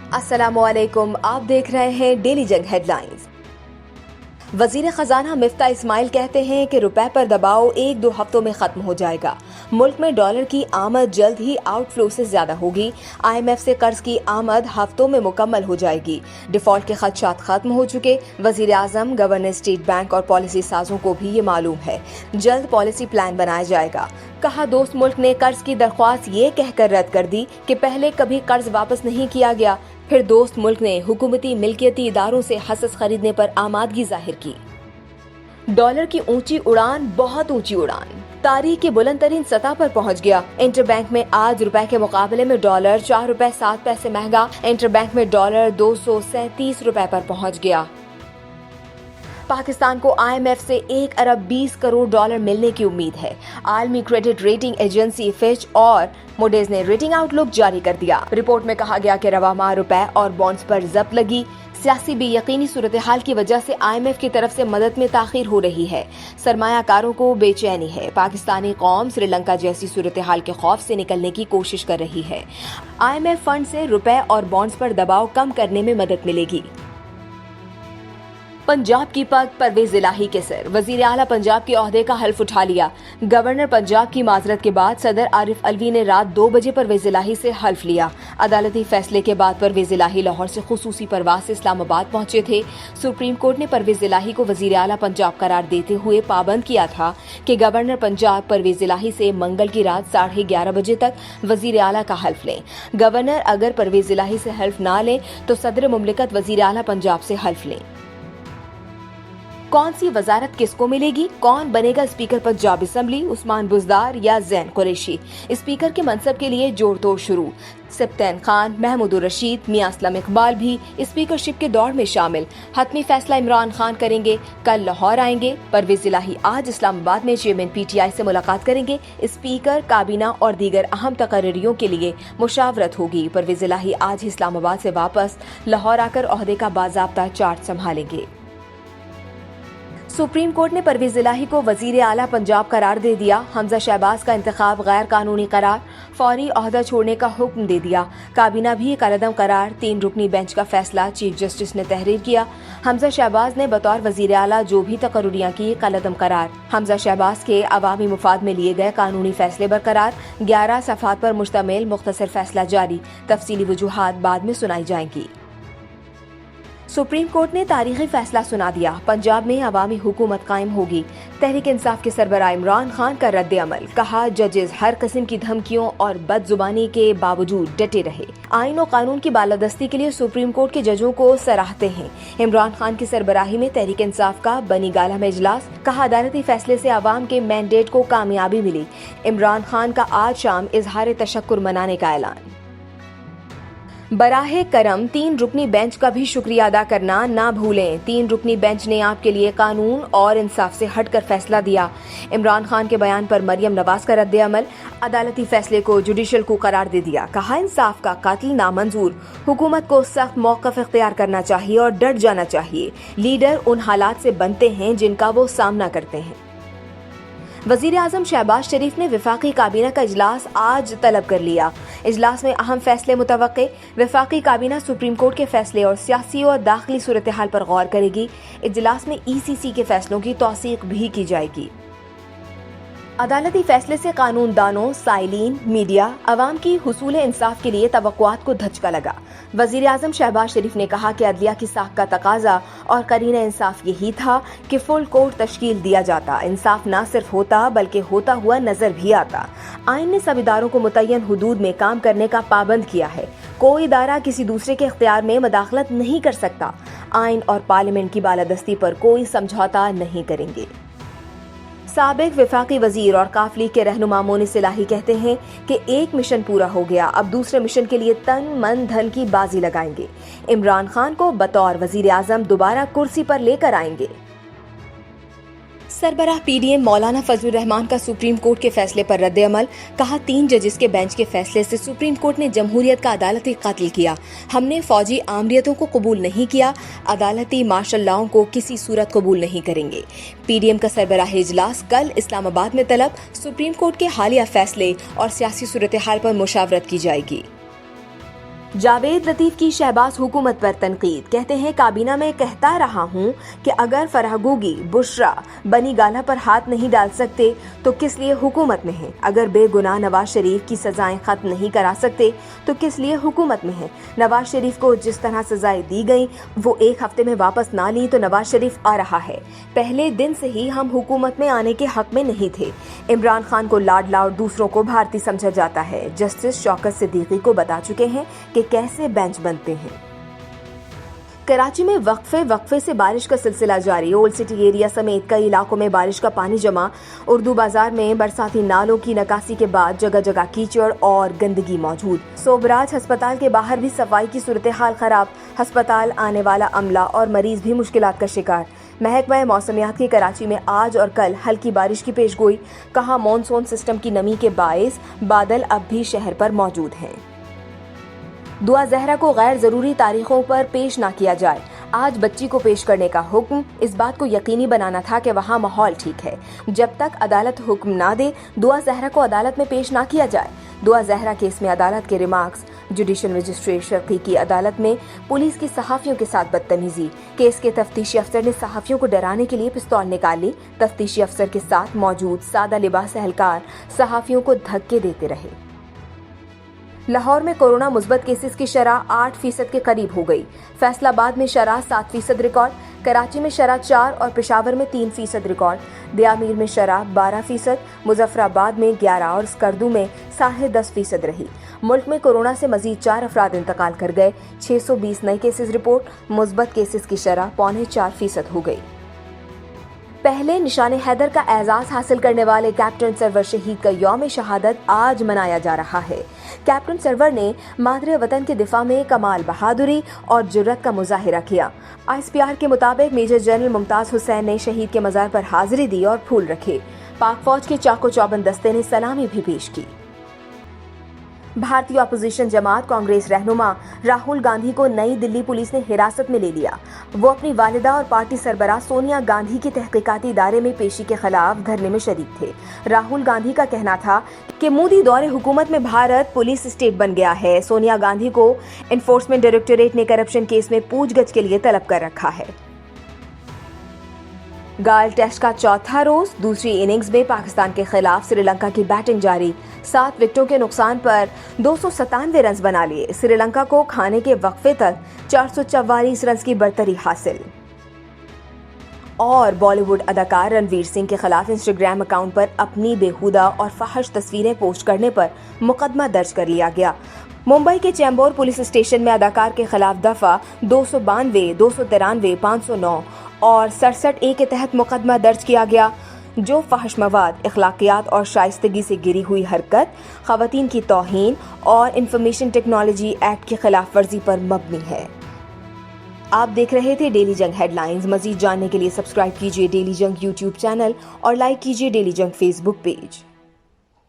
अस्सलामु अलैकुम, आप देख रहे हैं डेली जंग हेडलाइंस। वजीर खजाना मिफ्ताह इस्माइल कहते हैं कि रुपए पर दबाव 1-2 हफ्तों में खत्म हो जाएगा। मुल्क में डॉलर की आमद जल्द ही आउटफ्लो से ज्यादा होगी। IMF से कर्ज की आमद हफ्तों में मुकम्मल हो जाएगी। डिफॉल्ट के खदशात खत्म हो चुके। वजीर आजम, गवर्नर स्टेट बैंक और पॉलिसी साजों को भी ये मालूम है। जल्द पॉलिसी प्लान बनाया जाएगा। कहा, दोस्त मुल्क ने कर्ज की दरख्वास्त ये कहकर रद्द कर दी कि पहले कभी कर्ज वापस नहीं किया गया। फिर दोस्त मुल्क ने हुकूमती मिल्कियती इदारों से हसस खरीदने पर आमादगी जाहिर की। डॉलर की ऊंची उड़ान, बहुत ऊंची उड़ान, तारीख की बुलंद तरीन सतह पर पहुंच गया। इंटरबैंक में आज रुपए के मुकाबले में डॉलर 4 रुपए 7 पैसे महंगा। इंटरबैंक में डॉलर 237 रुपए पर पहुंच गया। पाकिस्तान को IMF से 1 अरब 20 करोड़ डॉलर मिलने की उम्मीद है। आलमी क्रेडिट रेटिंग एजेंसी फिच और मूडीज ने रेटिंग आउटलुक जारी कर दिया। रिपोर्ट में कहा गया कि रवामाह रुपए और बॉन्ड्स पर जब्त लगी। सियासी बेयकीनी सूरत हाल की वजह से IMF की तरफ से मदद में ताखीर हो रही है। सरमायाकारों को बेचैनी है। पाकिस्तानी कौम श्रीलंका जैसी सूरत हाल के खौफ से निकलने की कोशिश कर रही है। IMF फंड से रुपए और बॉन्ड्स पर दबाव कम करने में मदद मिलेगी। पंजाब की पग परवेज इलाही के सिर। वजीर आला पंजाब के ओहदे का हल्फ उठा लिया। गवर्नर पंजाब की माजरत के बाद सदर आरिफ अलवी ने रात 2 बजे परवेज इलाही से हल्फ लिया। अदालती फैसले के बाद परवेज इलाही लाहौर से खुसूसी परवाज से इस्लामाबाद पहुंचे थे। सुप्रीम कोर्ट ने परवेज इलाही को वजीर आला पंजाब करार देते हुए पाबंद किया था कि गवर्नर पंजाब परवेज इलाही से मंगल की रात 11:30 बजे तक वजीर आला का हल्फ लें। गवर्नर अगर परवेज इलाही से हल्फ ना लें तो सदर मुमलिकत वजीर आला पंजाब से हल्फ लें। कौन सी वजारत किसको मिलेगी? कौन बनेगा स्पीकर पंजाब असेंबली? उस्मान बुज़दार या ज़ैन कुरैशी? स्पीकर के मनसब के लिए जोड़ तोड़ शुरू। सब्तैन खान, महमूद रशीद, मियां असलम इकबाल भी स्पीकरशिप के दौड़ में शामिल। हतमी फैसला इमरान खान करेंगे। कल लाहौर आएंगे। परवेज इलाही आज इस्लामाबाद में चेयरमैन PTI से मुलाकात करेंगे। स्पीकर, काबीना और दीगर अहम तकर्रियों के लिए मुशावरत होगी। परवेज इलाही आज इस्लामाबाद से वापस लाहौर आकर ओहदे का बाज़ाब्ता चार्ज संभालेंगे। सुप्रीम कोर्ट ने परवेज इलाही को वजीर आला पंजाब करार दे दिया। हमजा शहबाज का इंतखाब गैर कानूनी करार। फौरी ओहदा छोड़ने का हुक्म दे दिया। काबीना भी कलअदम करार। 3 रुकनी बेंच का फैसला चीफ जस्टिस ने तहरीर किया। हमजा शहबाज ने बतौर वजीर आला जो भी तकर्रुरियां की, कलअदम करार। हमजा शहबाज के अवामी मुफाद में लिए गए कानूनी फैसले बरकरार। 11 सफ़हात पर मुश्तमिल मुख्तसर फैसला जारी। तफसीली वजूहात बाद में सुनाई जाएंगी। सुप्रीम कोर्ट ने तारीखी फैसला सुना दिया। पंजाब में अवामी हुकूमत कायम होगी। तहरीक इंसाफ के सरबराह इमरान खान का रद्द अमल। कहा, जजेस हर किस्म की धमकियों और बदजुबानी के बावजूद डटे रहे। आइन और कानून की बालादस्ती के लिए सुप्रीम कोर्ट के जजों को सराहते हैं। इमरान खान की सरबराही में तहरीक इंसाफ का बनी गाला में इजलास। कहा, अदालती फैसले से अवाम के मैंडेट को कामयाबी मिली। इमरान खान का आज शाम इजहार तशक्कुर मनाने का ऐलान। बराहे करम 3 रुकनी बेंच का भी शुक्रिया अदा करना ना भूलें। 3 रुकनी बेंच ने आपके लिए कानून और इंसाफ से हटकर फैसला दिया। इमरान खान के बयान पर मरियम नवाज का रद्द अमल। अदालती फैसले को जुडिशल को करार दे दिया। कहा, इंसाफ का कातिल नामंजूर। हुकूमत को सख्त मौक़िफ़ इख्तियार करना चाहिए और डट जाना चाहिए। लीडर उन हालात से बनते हैं जिनका वो सामना करते हैं। वजीर आजम शहबाज शरीफ ने विफाकी काबीना का इजलास आज तलब कर लिया। इजलास में अहम फैसले मुतवक्के। विफाकी काबीना सुप्रीम कोर्ट के फैसले और सियासी और दाखिली सूरत हाल पर गौर करेगी। इजलास में ECC के फैसलों की तौसीक भी की जाएगी। अदालती फैसले से कानून दानों, साइलीन, मीडिया, अवाम की हुसूल इंसाफ के लिए तवक्कुआत को धचका लगा। वजीर आजम शहबाज शरीफ ने कहा कि अदलिया की साख का तकाजा और करीना इंसाफ यही था कि फुल कोर्ट तश्कील दिया जाता। इंसाफ न सिर्फ होता बल्कि होता हुआ नजर भी आता। आइन ने सब इदारों को मुतय्यन हुदूद में काम करने का पाबंद किया है। कोई इदारा किसी दूसरे के इख्तियार में मदाखलत नहीं कर सकता। आइन और पार्लियामेंट की बालादस्ती पर कोई समझौता नहीं करेंगे। साबिक विफाकी वजीर और काफ लीग के रहनुमा मोनिस इलाही कहते हैं कि एक मिशन पूरा हो गया, अब दूसरे मिशन के लिए तन मन धन की बाजी लगाएंगे। इमरान खान को बतौर वजीर आजम दोबारा कुर्सी पर लेकर आएंगे। सरबराह PDM मौलाना फजलुर रहमान का सुप्रीम कोर्ट के फैसले पर रद्द अमल। कहा, 3 जजेस के बेंच के फैसले से सुप्रीम कोर्ट ने जमहूरियत का अदालती कत्ल किया। हमने फौजी आमरियतों को कबूल नहीं किया। अदालती मार्शल लॉ को किसी सूरत कबूल नहीं करेंगे। PDM का सरबराह इजलास कल इस्लामाबाद में तलब। सुप्रीम कोर्ट के हालिया फैसले और सियासी सूरत हाल पर मुशावरत की जाएगी। جاوید لطیف کی شہباز حکومت پر تنقید، کہتے ہیں کابینہ میں کہتا رہا ہوں کہ اگر فرح گوگی، بشرا، بنی گالہ پر ہاتھ نہیں ڈال سکتے تو کس لیے حکومت میں ہیں؟ اگر بے گناہ نواز شریف کی سزائیں ختم نہیں کرا سکتے تو کس لیے حکومت میں ہیں؟ نواز شریف کو جس طرح سزائیں دی گئیں وہ ایک ہفتے میں واپس نہ لی تو نواز شریف آ رہا ہے۔ پہلے دن سے ہی ہم حکومت میں آنے کے حق میں نہیں تھے۔ عمران خان کو لاڈلا اور دوسروں کو بھارتی سمجھا جاتا ہے۔ جسٹس شوکت صدیقی کو بتا چکے ہیں کہ کیسے بینچ بنتے ہیں۔ کراچی میں وقفے سے بارش کا سلسلہ جاری۔ اولڈ سٹی ایریا سمیت کئی علاقوں میں بارش کا پانی جمع۔ اردو بازار میں برساتی نالوں کی نکاسی کے بعد جگہ جگہ کیچڑ اور گندگی موجود۔ صوبراج ہسپتال کے باہر بھی صفائی کی صورتحال خراب۔ ہسپتال آنے والا عملہ اور مریض بھی مشکلات کا شکار۔ محکمہ موسمیات کی کراچی میں آج اور کل ہلکی بارش کی پیشگوئی۔ کہا مانسون سسٹم کی نمی کے باعث بادل اب بھی شہر پر موجود ہیں۔ دعا زہرا کو غیر ضروری تاریخوں پر پیش نہ کیا جائے۔ آج بچی کو پیش کرنے کا حکم، اس بات کو یقینی بنانا تھا کہ وہاں ماحول ٹھیک ہے۔ جب تک عدالت حکم نہ دے دعا زہرا کو عدالت میں پیش نہ کیا جائے۔ دعا زہرا کیس میں عدالت کے ریمارکس۔ جوڈیشل مجسٹریٹ شرقی کی عدالت میں پولیس کی صحافیوں کے ساتھ بدتمیزی۔ کیس کے تفتیشی افسر نے صحافیوں کو ڈرانے کے لیے پستول نکال لی۔ تفتیشی افسر کے ساتھ موجود سادہ لباس اہلکار صحافیوں کو دھکے دیتے رہے۔ لاہور میں کورونا مثبت کیسز کی شرح 8% کے قریب ہو گئی۔ فیصل آباد میں شرح 7% ریکارڈ، کراچی میں شرح 4 اور پشاور میں 3% ریکارڈ، دیامیر میں شرح 12%، مظفر آباد میں 11 اور اسکردو میں 10.5% رہی۔ ملک میں کورونا سے مزید 4 افراد انتقال کر گئے۔ 620 نئے کیسز رپورٹ، مثبت کیسز کی شرح 0.25% ہو گئی۔ پہلے نشان حیدر کا اعزاز حاصل کرنے والے کیپٹن سرور شہید کا یوم شہادت آج منایا جا رہا ہے۔ کیپٹن سرور نے مادر وطن کے دفاع میں کمال بہادری اور جرأت کا مظاہرہ کیا۔ ISPR کے مطابق میجر جنرل ممتاز حسین نے شہید کے مزار پر حاضری دی اور پھول رکھے۔ پاک فوج کے چاقو چوبند دستے نے سلامی بھی پیش کی۔ بھارتی اپوزیشن جماعت کانگریس رہنما راہل گاندھی کو نئی دلی پولیس نے حراست میں لے لیا۔ وہ اپنی والدہ اور پارٹی سربراہ سونیا گاندھی کے تحقیقاتی ادارے میں پیشی کے خلاف دھرنے میں شریک تھے۔ راہل گاندھی کا کہنا تھا کہ مودی دور حکومت میں بھارت پولیس اسٹیٹ بن گیا ہے۔ سونیا گاندھی کو انفورسمنٹ ڈائریکٹوریٹ نے کرپشن کیس میں پوچھ گچھ کے لیے طلب کر رکھا ہے۔ گال ٹیسٹ کا چوتھا روز، دوسری اننگز میں پاکستان کے خلاف سری لنکا کی بیٹنگ جاری۔ 7 وکٹوں کے نقصان پر 297 رنز بنا لیے۔ سری لنکا کو کھانے کے وقفے تک 444 رنز کی برتری حاصل۔ اور بالی ووڈ اداکار رنویر سنگھ کے خلاف انسٹاگرام اکاؤنٹ پر اپنی بیہودہ اور فحش تصویریں پوسٹ کرنے پر مقدمہ درج کر لیا گیا۔ ممبئی کے چیمبور پولیس اسٹیشن میں اداکار کے خلاف دفعہ 292، 293، 509 اور 67A کے تحت مقدمہ درج کیا گیا، جو فحش مواد، اخلاقیات اور شائستگی سے گری ہوئی حرکت، خواتین کی توہین اور انفارمیشن ٹیکنالوجی ایکٹ کی خلاف ورزی پر مبنی ہے۔ آپ دیکھ رہے تھے ڈیلی جنگ ہیڈ لائنز۔ مزید جاننے کے لیے سبسکرائب کیجیے ڈیلی جنگ یوٹیوب چینل اور لائک کیجیے ڈیلی جنگ فیس بک پیج۔